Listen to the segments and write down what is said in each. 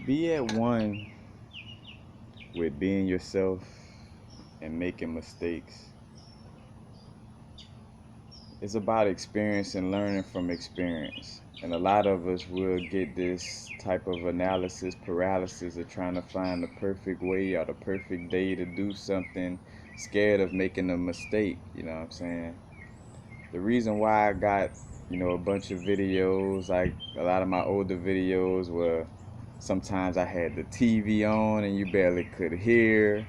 Be at one with being yourself and making mistakes. It's about experience and learning from experience. And a lot of us will get this type of analysis paralysis of trying to find the perfect way or the perfect day to do something, scared of making a mistake. You know what I'm saying? The reason why I got, a bunch of videos, like a lot of my older videos were sometimes I had the TV on and you barely could hear.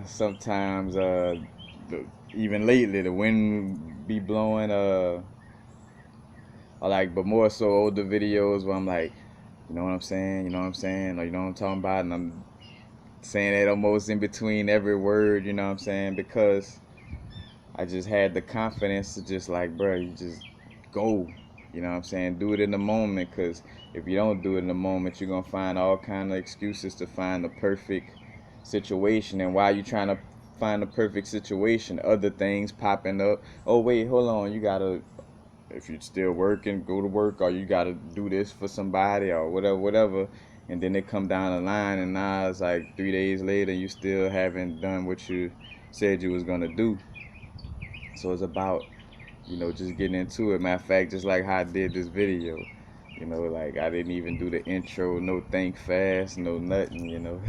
Sometimes, the, even lately, the wind be blowing. Or like, but more so older videos where I'm like, you know what I'm saying, you know what I'm saying, or you know what I'm talking about, and I'm saying it almost in between every word, you know what I'm saying, because I just had the confidence to just like, bro, you just go, you know what I'm saying, do it in the moment, because if you don't do it in the moment, you're gonna find all kind of excuses to find the perfect situation, and while you trying to find the perfect situation, other things popping up. Oh wait, hold on, you gotta, if you're still working, go to work, or you gotta do this for somebody, or whatever, whatever. And then they come down the line, and now it's like 3 days later, you still haven't done what you said you was gonna do. So it's about, just getting into it. Matter of fact, just like how I did this video, like I didn't even do the intro, no think fast, no nothing. you know,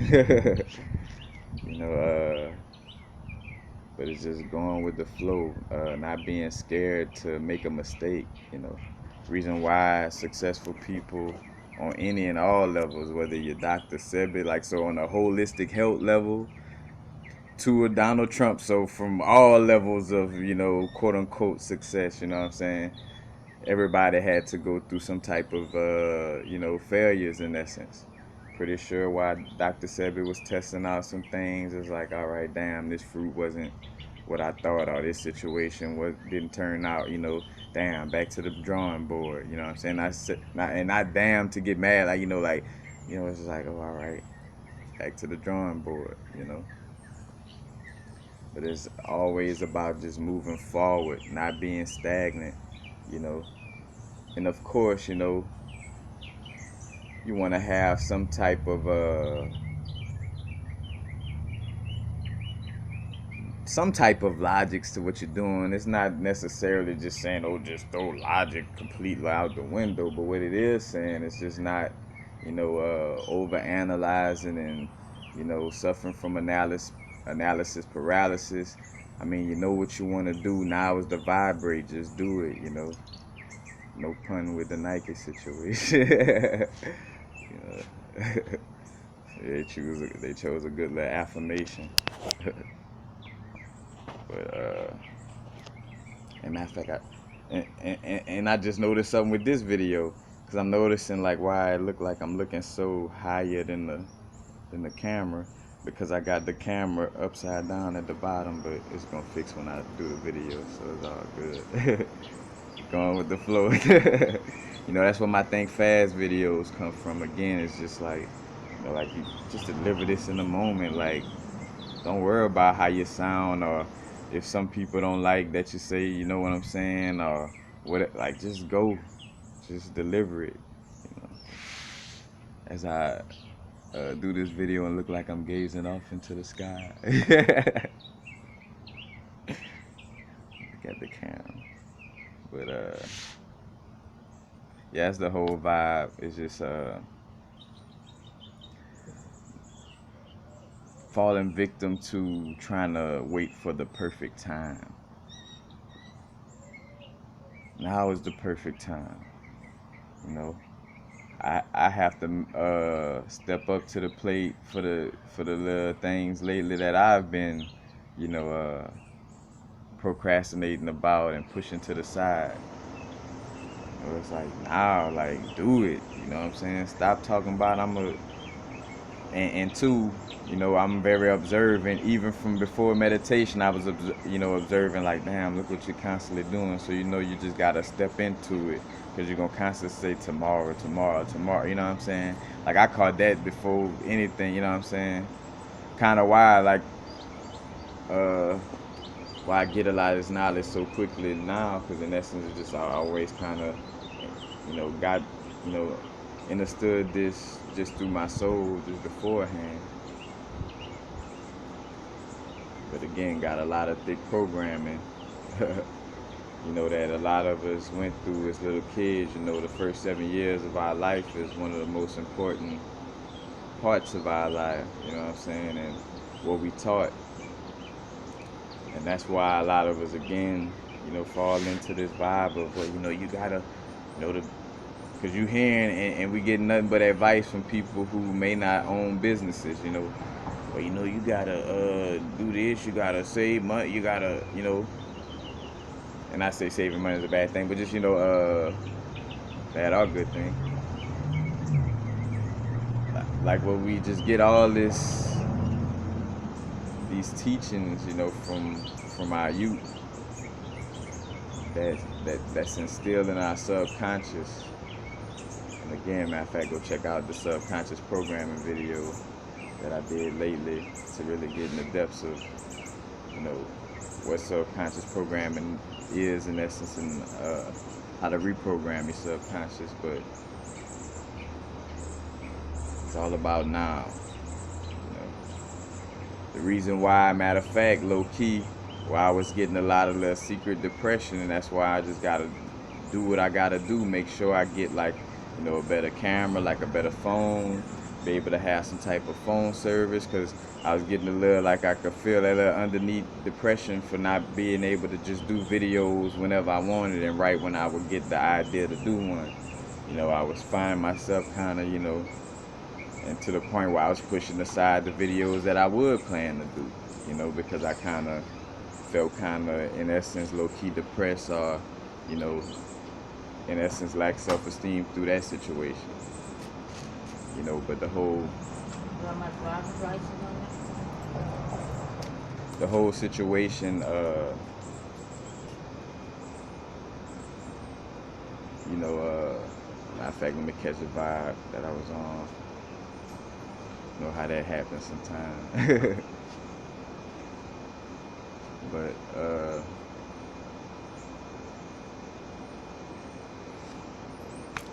uh, but it's just going with the flow, not being scared to make a mistake. Reason why successful people on any and all levels, whether you're Dr. Sebi, like so on a holistic health level, to a Donald Trump, so from all levels of quote unquote success, you know what I'm saying? Everybody had to go through some type of failures in essence. Pretty sure why Dr. Sebi was testing out some things is like, all right, damn, this fruit wasn't what I thought, or this situation didn't turn out, damn, back to the drawing board, you know what I'm saying? Not damn to get mad, like, it's just like, oh, all right, back to the drawing board, But it's always about just moving forward, not being stagnant, you know. And of course, you want to have some type of logics to what you're doing. It's not necessarily just saying, oh, just throw logic completely out the window. But what it is saying is just not, over analyzing and, suffering from analysis paralysis. I mean, you know what you want to do. Now is the vibrate. Just do it. No pun with the Nike situation. you know. They chose a good little affirmation. But and matter of fact, and I just noticed something with this video, because I'm noticing like why it look like I'm looking so higher than the camera, because I got the camera upside down at the bottom, but it's gonna fix when I do the video, so it's all good. Going with the flow. That's where my think fast videos come from. Again, it's just like, like you just deliver this in the moment. Like, don't worry about how you sound, or if some people don't like that you say, you know what I'm saying, or what. Like, just go, just deliver it. You know, as I do this video and look like I'm gazing off into the sky. Look at the cam, but yeah, that's the whole vibe. It's just falling victim to trying to wait for the perfect time. Now is the perfect time. You know, I have to step up to the plate for the little things lately that I've been, you know, uh, procrastinating about and pushing to the side. It's like now, like do it. You know what I'm saying? Stop talking about and two, I'm very observant. Even from before meditation, I was, observing like, damn, look what you're constantly doing. So you just gotta step into it, because you're gonna constantly say tomorrow, tomorrow, tomorrow. You know what I'm saying? Like I caught that before anything. You know what I'm saying? Kind of uh, why I get a lot of this knowledge so quickly now, because in essence, it's just I always kind of, got, you know, understood this just through my soul just beforehand. But again, got a lot of thick programming, that a lot of us went through as little kids. The first 7 years of our life is one of the most important parts of our life, you know what I'm saying, and what we taught. And that's why a lot of us, again, fall into this vibe of, well, you gotta, because you hearing and we get nothing but advice from people who may not own businesses, well, you gotta do this, you gotta save money, you gotta, and I say saving money is a bad thing, but just, bad or good thing. Like when we just get all these teachings, from our youth, that's instilled in our subconscious. And again, matter of fact, go check out the subconscious programming video that I did lately to really get in the depths of, what subconscious programming is in essence, and how to reprogram your subconscious. But it's all about now. The reason why, matter of fact, low key, why I was getting a lot of the secret depression, and that's why I just gotta do what I gotta do. Make sure I get like, a better camera, like a better phone, be able to have some type of phone service, because I was getting a little, like I could feel that little underneath depression for not being able to just do videos whenever I wanted, and right when I would get the idea to do one, I was finding myself kind of, and to the point where I was pushing aside the videos that I would plan to do, because I kind of felt in essence, low-key depressed, or, in essence, lack self-esteem through that situation. But the whole situation, matter of fact, let me catch the vibe that I was on. How that happens sometimes. But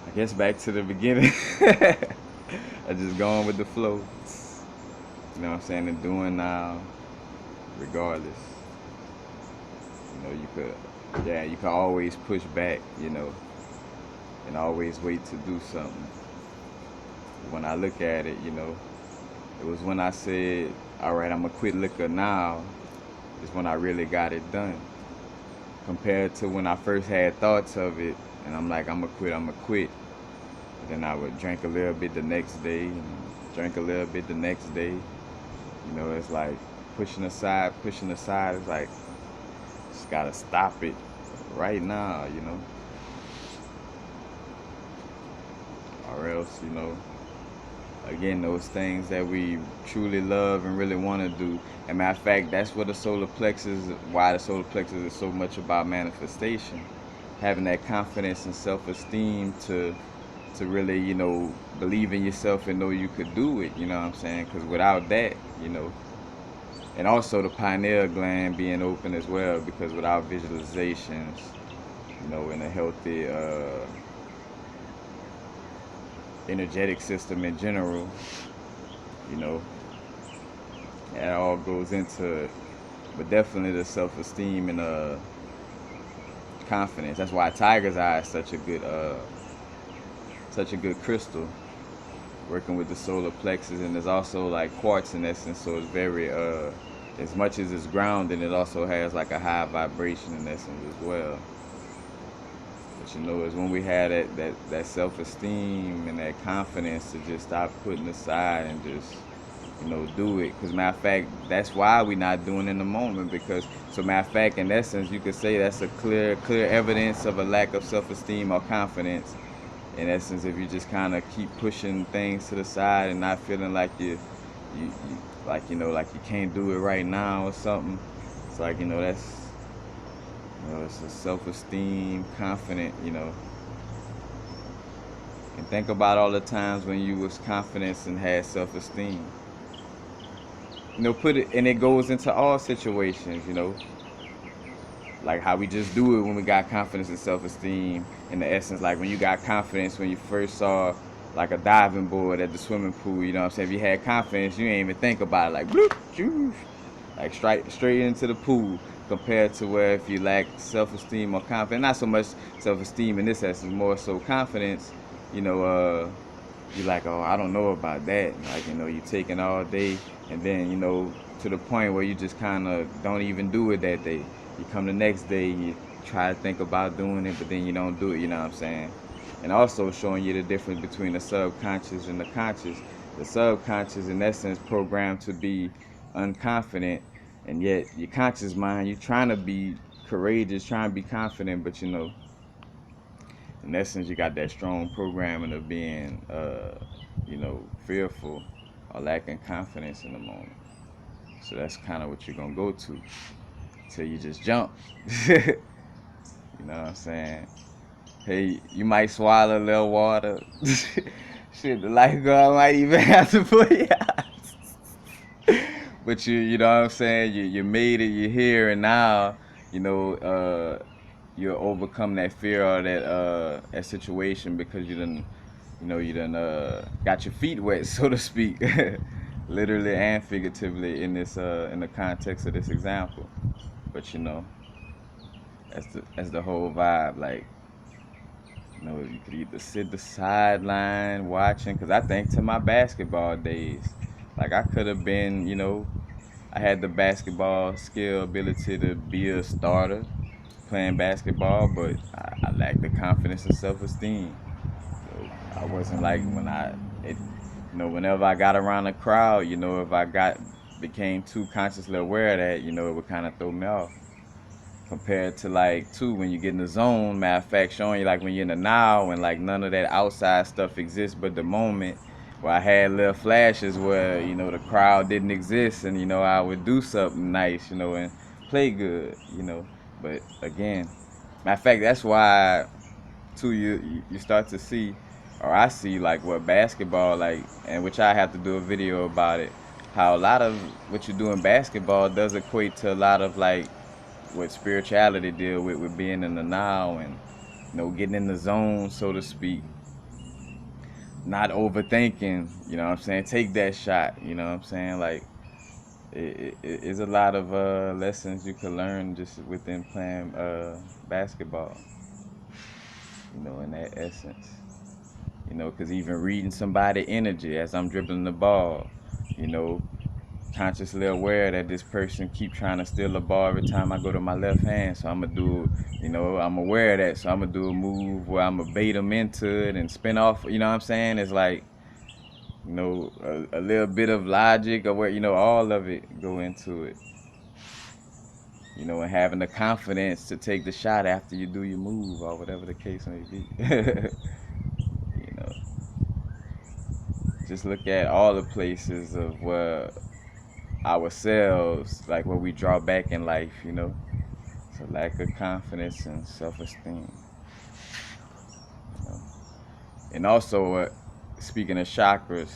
I guess back to the beginning. I just going with the flow. You know what I'm saying? And doing now, regardless. You could always push back, and always wait to do something. When I look at it, it was when I said, all right, I'm going to quit liquor now, is when I really got it done. Compared to when I first had thoughts of it, and I'm like, I'm going to quit. And then I would drink a little bit the next day, and drink a little bit the next day. It's like pushing aside. It's like, just got to stop it right now, Or else, again, those things that we truly love and really want to do. And matter of fact, that's what why the solar plexus is so much about manifestation. Having that confidence and self-esteem to really, believe in yourself and know you could do it, you know what I'm saying? Because without that, and also the pineal gland being open as well, because without visualizations, in a healthy, energetic system in general, that all goes into it. But definitely the self-esteem and confidence. That's why tiger's eye is such a good crystal, working with the solar plexus. And there's also like quartz in essence, so it's very as much as it's grounding, it also has like a high vibration in essence as well. But is when we had that self-esteem and that confidence to just stop putting aside and just, do it. Because matter of fact, that's why we're not doing it in the moment. Because, so matter of fact, in essence, you could say that's a clear evidence of a lack of self-esteem or confidence. In essence, if you just kind of keep pushing things to the side and not feeling like you can't do it right now or something, it's like, that's, it's a self-esteem, confident, And think about all the times when you was confident and had self-esteem. And it goes into all situations, Like how we just do it when we got confidence and self-esteem. In the essence, like when you got confidence when you first saw, like a diving board at the swimming pool. You know what I'm saying? If you had confidence, you ain't even think about it. Like bloop, shoo, like straight into the pool. Compared to where if you lack self-esteem or confidence, not so much self-esteem in this essence, more so confidence. You know, you're like, oh, I don't know about that. Like, you know, you taking all day, and then, you know, to the point where you just kind of don't even do it that day. You come the next day, you try to think about doing it, but then you don't do it. You know what I'm saying? And also showing you the difference between the subconscious and the conscious. The subconscious, in essence, programmed to be unconfident, and yet your conscious mind, you're trying to be courageous, trying to be confident, but you know, in essence, you got that strong programming of being, you know, fearful or lacking confidence in the moment. So that's kind of what you're gonna go to till you just jump. You know what I'm saying? Hey, you might swallow a little water. Shit, the lifeguard might even have to put you out. But you know what I'm saying? You made it. You're here, and now, you know, you'll overcome that fear or that situation because you done got your feet wet, so to speak, literally and figuratively in this in the context of this example. But you know, that's the whole vibe. Like, you know, you could either sit the sideline watching, because I think to my basketball days, like I could have been, you know, I had the basketball skill ability to be a starter playing basketball, but I lacked the confidence and self-esteem. So I wasn't like you know, whenever I got around the crowd, you know, if I became too consciously aware of that, you know, it would kind of throw me off. Compared to like too, when you get in the zone, matter of fact, showing you like when you're in the now and like none of that outside stuff exists, but the moment where I had little flashes where you know the crowd didn't exist, and you know I would do something nice, you know, and play good, you know. But again, matter of fact, that's why too you start to see, or I see like what basketball like, and which I have to do a video about it. How a lot of what you do in basketball does equate to a lot of like what spirituality deal with being in the now and you know getting in the zone, so to speak, not overthinking, you know what I'm saying, take that shot, you know what I'm saying, like it's a lot of lessons you can learn just within playing basketball, you know, in that essence, you know, because even reading somebody energy as I'm dribbling the ball, you know, consciously aware that this person keep trying to steal the ball every time I go to my left hand. So I'm gonna do, you know, I'm aware of that. So I'm gonna do a move where I'm gonna bait them into it and spin off. You know what I'm saying? It's like, you know, a little bit of logic or where, you know, all of it go into it. You know, and having the confidence to take the shot after you do your move or whatever the case may be. You know, just look at all the places of where ourselves, like where we draw back in life, you know. So lack of confidence and self-esteem. You know? And also, speaking of chakras,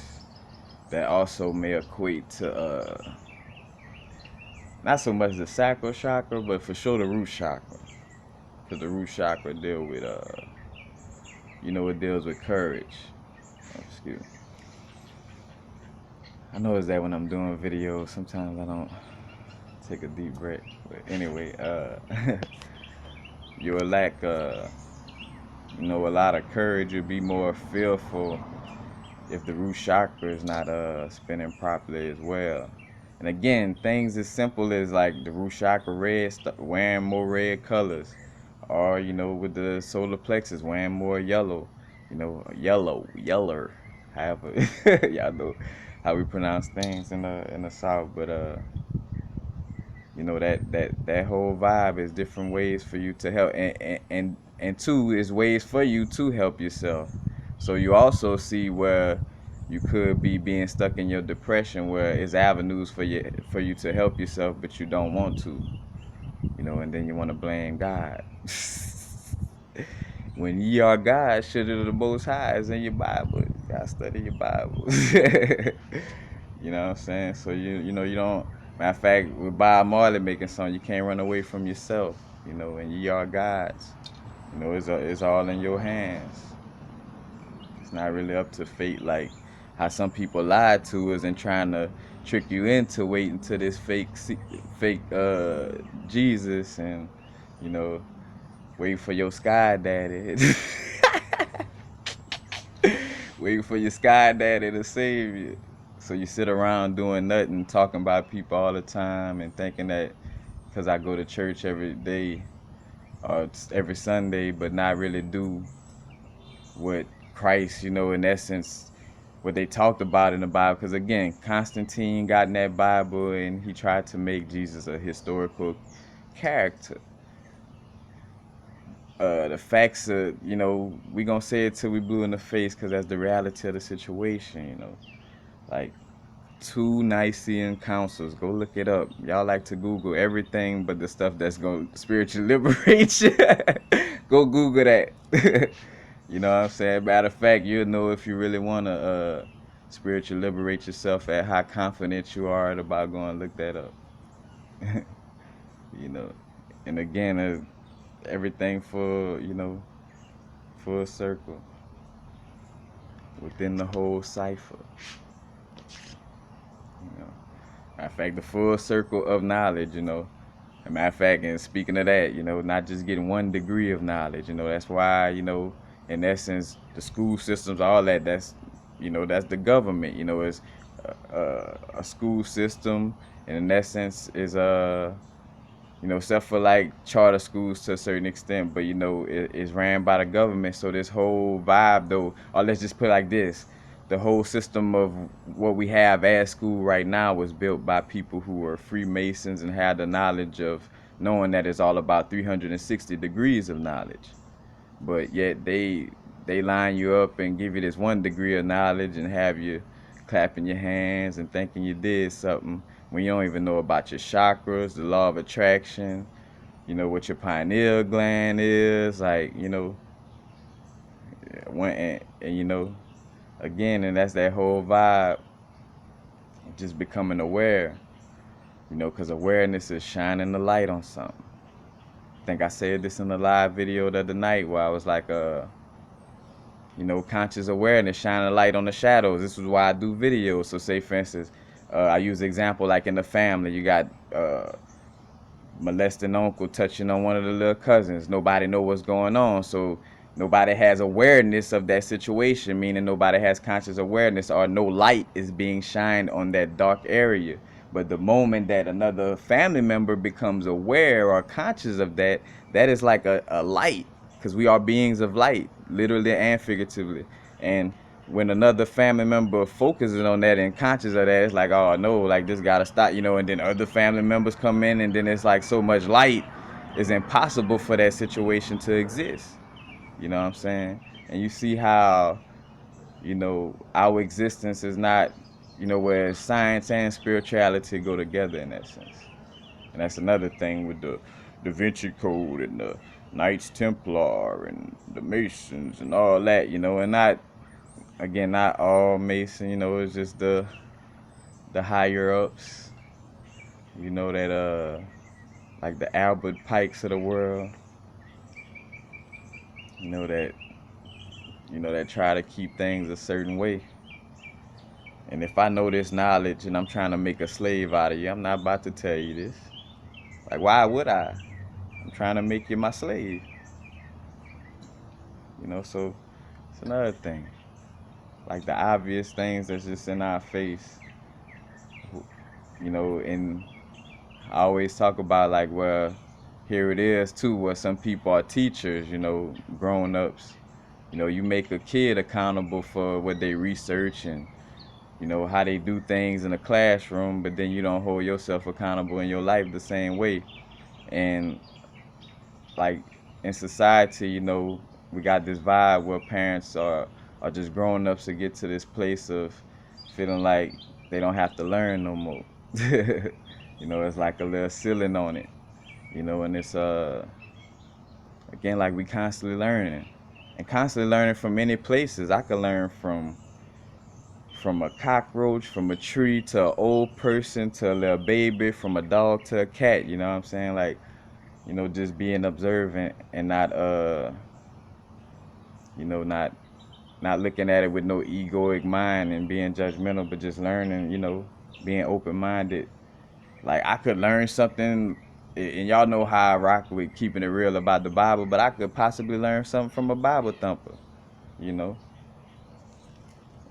that also may equate to not so much the sacral chakra, but for sure the root chakra. Because the root chakra deal with you know, it deals with courage. Oh, excuse me. I notice that when I'm doing videos, sometimes I don't take a deep breath. But anyway, you'll lack you know, a lot of courage. You'll be more fearful if the root chakra is not spinning properly as well. And again, things as simple as like the root chakra red, wearing more red colors, or you know, with the solar plexus wearing more yellow, you know, yeller, however y'all know how we pronounce things in the south. But you know, that whole vibe is different ways for you to help, and two is ways for you to help yourself. So you also see where you could be being stuck in your depression, where it's avenues for you to help yourself, but you don't want to, you know, and then you want to blame God. When ye are God, should have the Most High is in your Bible. You gotta study your Bible. You know what I'm saying? So you know you don't. Matter of fact, with Bob Marley making song, you can't run away from yourself. You know, and ye are gods. You know, it's all in your hands. It's not really up to fate, like how some people lie to us and trying to trick you into waiting to this fake Jesus, and you know, wait for your sky daddy. Wait for your sky daddy to save you. So you sit around doing nothing, talking about people all the time, and thinking that because I go to church every day or every Sunday, but not really do what Christ, in essence, what they talked about in the Bible. Because again, Constantine got in that Bible and he tried to make Jesus a historical character. The facts are, we gonna say it till we blue in the face, because that's the reality of the situation. Like, two Nicene councils. Go look it up. Y'all like to Google everything but the stuff that's going to spiritually liberate you. Go Google that. You know what I'm saying? Matter of fact, you'll know if you really want to spiritually liberate yourself at how confident you are about going to look that up. you know. And again, everything full circle within the whole cipher. Matter of fact, the full circle of knowledge, As a matter of fact, and speaking of that, not just getting one degree of knowledge, that's why, in essence, the school systems, all that, that's the government, it's a school system, and in essence, is except for like charter schools to a certain extent, but it's ran by the government. So this whole vibe, though, or let's just put it like this: the whole system of what we have at school right now was built by people who were Freemasons and had the knowledge of knowing that it's all about 360 degrees of knowledge. But yet they line you up and give you this one degree of knowledge and have you clapping your hands and thinking you did something when you don't even know about your chakras, the law of attraction, what your pineal gland is, like, and again, and that's that whole vibe, just becoming aware, because awareness is shining the light on something. I think I said this in the live video the other night where I was like, conscious awareness, shining a light on the shadows. This is why I do videos. So say, for instance, I use the example like in the family, you got molesting uncle touching on one of the little cousins. Nobody know what's going on. So nobody has awareness of that situation, meaning nobody has conscious awareness, or no light is being shined on that dark area. But the moment that another family member becomes aware or conscious of that, that is like a light, because we are beings of light, literally and figuratively. And when another family member focuses on that and conscious of that, it's like, oh no, like this gotta stop, and then other family members come in, and then it's like so much light, it's impossible for that situation to exist. You know what I'm saying? And you see how, our existence is not, where science and spirituality go together in that sense. And that's another thing with the Da Vinci Code and the Knights Templar and the Masons and all that, and not all Mason, it's just the higher ups, that like the Albert Pikes of the world, that that try to keep things a certain way. And if I know this knowledge and I'm trying to make a slave out of you, I'm not about to tell you this. Like, why would I? I'm trying to make you my slave. So it's another thing. Like the obvious things that's just in our face. And I always talk about like, well, here it is too, where some people are teachers, grown ups. You make a kid accountable for what they research and, how they do things in the classroom, but then you don't hold yourself accountable in your life the same way. And like in society, we got this vibe where parents are just grown ups to get to this place of feeling like they don't have to learn no more. It's like a little ceiling on it, and it's again, like we constantly learning and constantly learning from many places. I could learn from a cockroach, from a tree, to an old person, to a little baby, from a dog to a cat. You know what I'm saying? Like, just being observant and not not looking at it with no egoic mind and being judgmental, but just learning, being open-minded. Like I could learn something, and y'all know how I rock with keeping it real about the Bible, but I could possibly learn something from a Bible thumper, you know.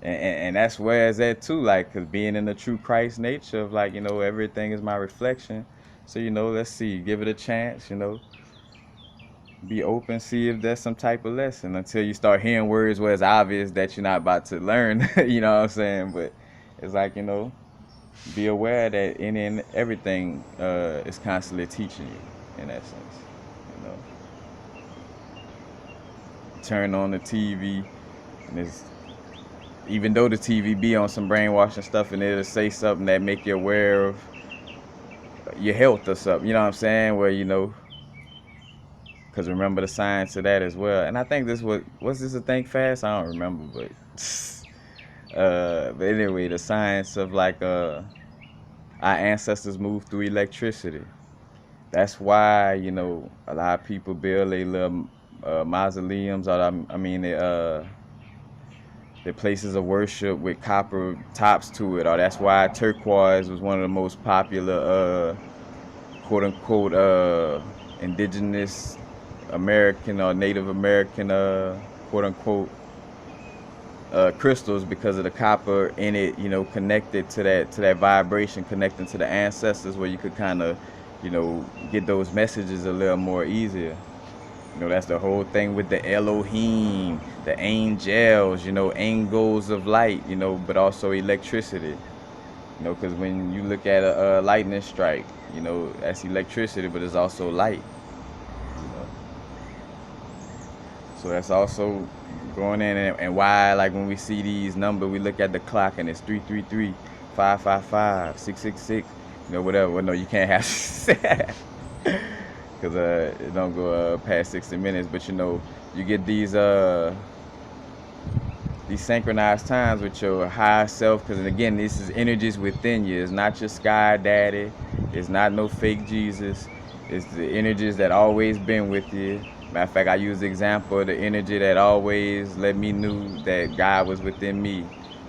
And that's where it's at too, like, cause being in the true Christ nature of like, everything is my reflection. So let's see, give it a chance, be open, see if there's some type of lesson until you start hearing words where it's obvious that you're not about to learn. You know what I'm saying? But it's like, be aware that any and everything is constantly teaching you in that sense. You know, turn on the TV, and it's, even though the TV be on some brainwashing stuff, and it'll say something that make you aware of your health or something. You know what I'm saying? Where because remember the science of that as well. And I think was this a think fast? I don't remember, but anyway, the science of like our ancestors moved through electricity. That's why a lot of people build a little mausoleums, or I mean the places of worship with copper tops to it. Or that's why turquoise was one of the most popular quote unquote indigenous American or Native American quote unquote crystals, because of the copper in it, connected to that vibration, connecting to the ancestors, where you could kind of, get those messages a little more easier. That's the whole thing with the Elohim, the angels, angles of light, but also electricity. Because when you look at a lightning strike, that's electricity, but it's also light. So that's also going in, and why, like, when we see these numbers, we look at the clock and it's 333, 555, 666, whatever. Well, no, you can't have because it don't go past 60 minutes. But you get these synchronized times with your higher self, because again, this is energies within you. It's not your sky daddy, it's not no fake Jesus, it's the energies that always been with you. Matter of fact, I use the example of the energy that always let me knew that God was within me.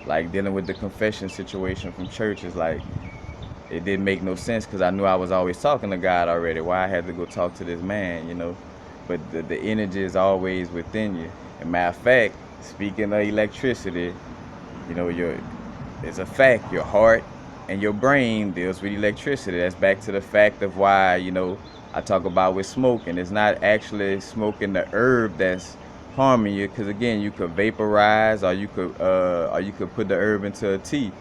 Like dealing with the confession situation from church, is like, it didn't make no sense, because I knew I was always talking to God already. Why I had to go talk to this man, But the energy is always within you. And matter of fact, speaking of electricity, it's a fact, your heart and your brain deals with electricity. That's back to the fact of why, I talk about with smoking. It's not actually smoking the herb that's harming you, because again, you could vaporize, or you could put the herb into a tea.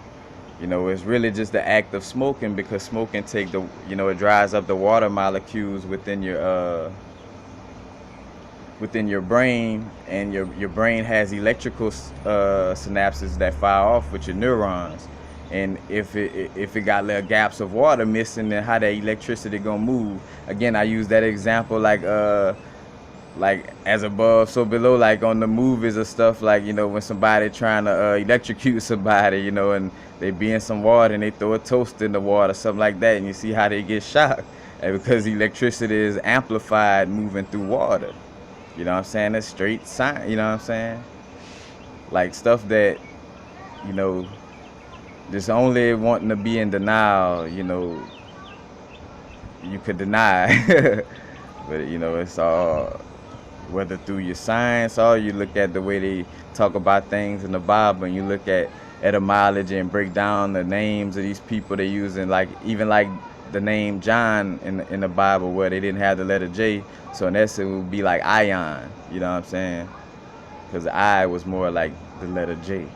It's really just the act of smoking, because smoking it dries up the water molecules within your brain, and your brain has electrical synapses that fire off with your neurons. And if it got little gaps of water missing, then how that electricity gonna move? Again, I use that example like as above, so below, like on the movies or stuff, like when somebody trying to electrocute somebody, and they be in some water and they throw a toast in the water, something like that, and you see how they get shocked, and because electricity is amplified moving through water. You know what I'm saying? That's straight science. You know what I'm saying? Like stuff that, you know, just only wanting to be in denial, you could deny. But, it's all, whether through your science, or you look at the way they talk about things in the Bible, and you look at etymology and break down the names of these people they using, like even like the name John in the Bible, where they didn't have the letter J. So in essence, it would be like Ion. You know what I'm saying? Because I was more like the letter J.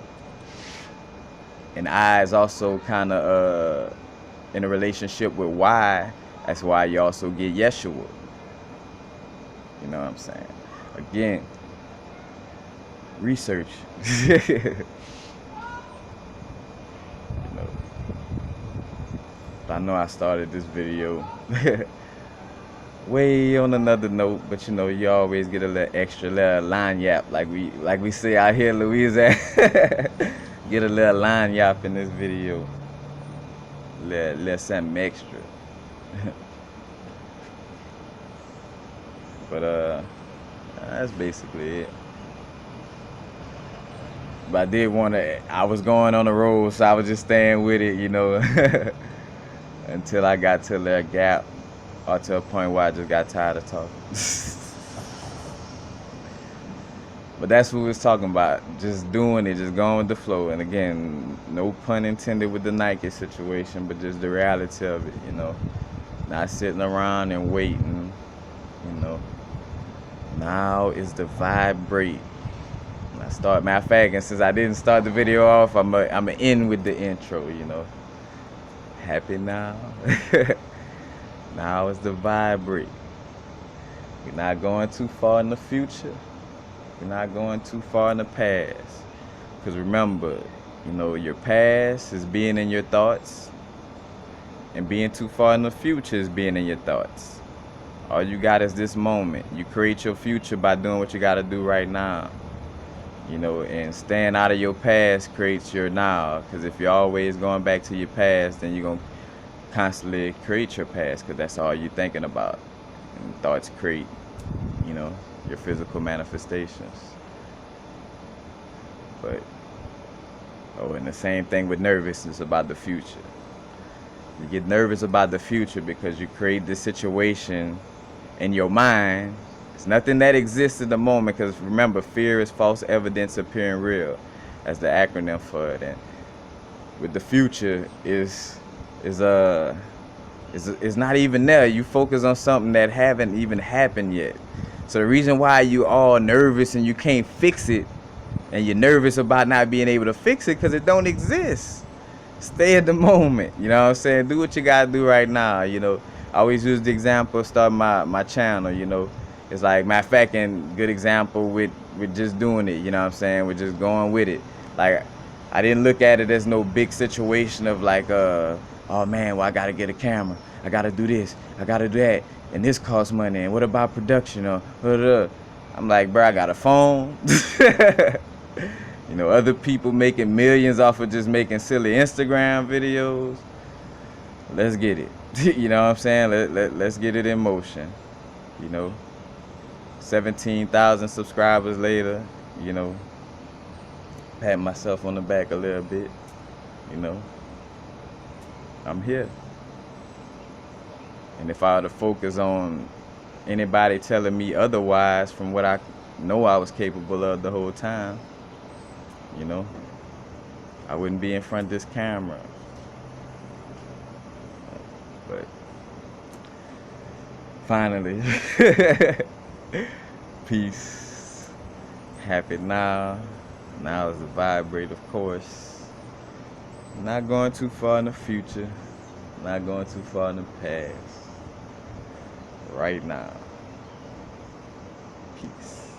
And I is also kind of in a relationship with Y. That's why you also get Yeshua. You know what I'm saying? Again, research. I know I started this video way on another note, but you always get a little extra little line yap, like we say out here in Louisiana. Get a little line yap in this video. Little something extra. But that's basically it. But I did want to. I was going on the road, so I was just staying with it, until I got to that gap, or to a point where I just got tired of talking. But that's what we was talking about. Just doing it, just going with the flow. And again, no pun intended with the Nike situation, but just the reality of it. Not sitting around and waiting, you know. Now is the vibrate. Matter of fact, and since I didn't start the video off, I'm end with the intro. Happy now. Now is the vibrate. You're not going too far in the future. You're not going too far in the past. Because remember, your past is being in your thoughts. And being too far in the future is being in your thoughts. All you got is this moment. You create your future by doing what you got to do right now. And staying out of your past creates your now. Because if you're always going back to your past, then you're going to constantly create your past, because that's all you're thinking about. And thoughts create, your physical manifestations. And the same thing with nervousness about the future. You get nervous about the future because you create this situation in your mind. It's nothing that exists in the moment, because remember, fear is false evidence appearing real. That's the acronym for it. And with the future is not even there. You focus on something that haven't even happened yet. So the reason why you all nervous and you can't fix it, and you're nervous about not being able to fix it, because it don't exist. Stay at the moment. You know what I'm saying? Do what you gotta do right now. I always use the example of starting my channel. It's like, matter of fact, and good example with just doing it. You know what I'm saying? With just going with it. Like, I didn't look at it as no big situation of like, oh man, well, I gotta get a camera. I gotta do this. I gotta do that. And this costs money. And what about production? I'm like, bro, I got a phone. Other people making millions off of just making silly Instagram videos. Let's get it. You know what I'm saying? Let's get it in motion. 17,000 subscribers later, pat myself on the back a little bit. I'm here. And if I were to focus on anybody telling me otherwise from what I know I was capable of the whole time, I wouldn't be in front of this camera. But finally, peace. Happy now. Now is the vibrate, of course. Not going too far in the future. Not going too far in the past. Right now. Peace.